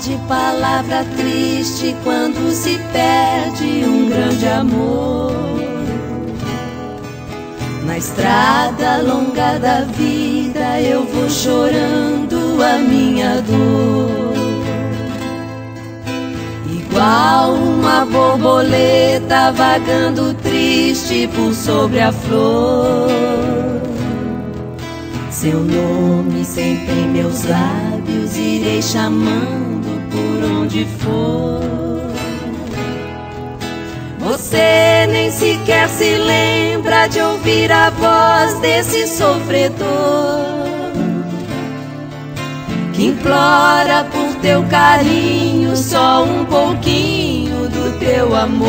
saudade, palavra triste quando se perde um grande amor. Na estrada longa da vida eu vou chorando a minha dor, igual uma borboleta vagando triste por sobre a flor. Seu nome sempre em meus lábios irei chamando por onde for. Você nem sequer se lembra de ouvir a voz desse sofredor que implora por teu carinho, só um pouquinho do teu amor.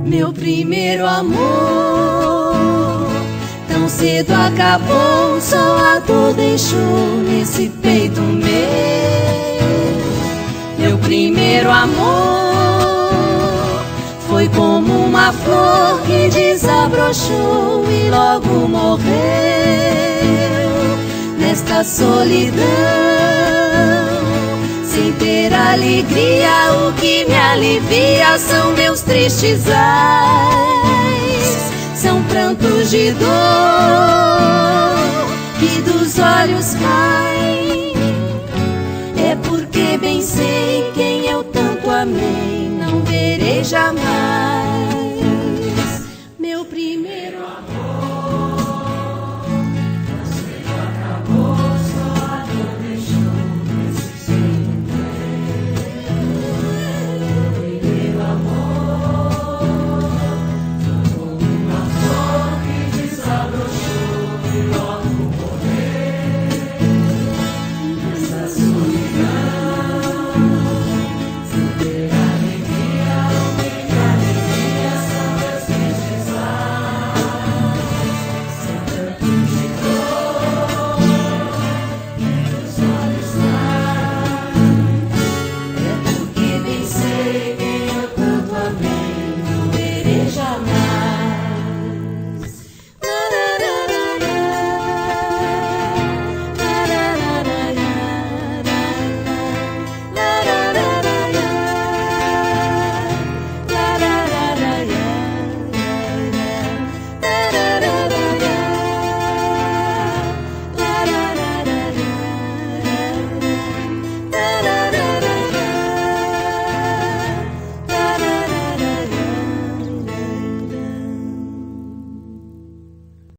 Meu primeiro amor, tão cedo acabou, só a dor deixou nesse peito meu. Meu primeiro amor foi como uma flor que desabrochou e logo morreu nesta solidão. Sem ter alegria, o que me alivia são meus tristes ais, são prantos de dor que dos olhos caem. É porque bem sei quem eu tanto amei, não verei jamais.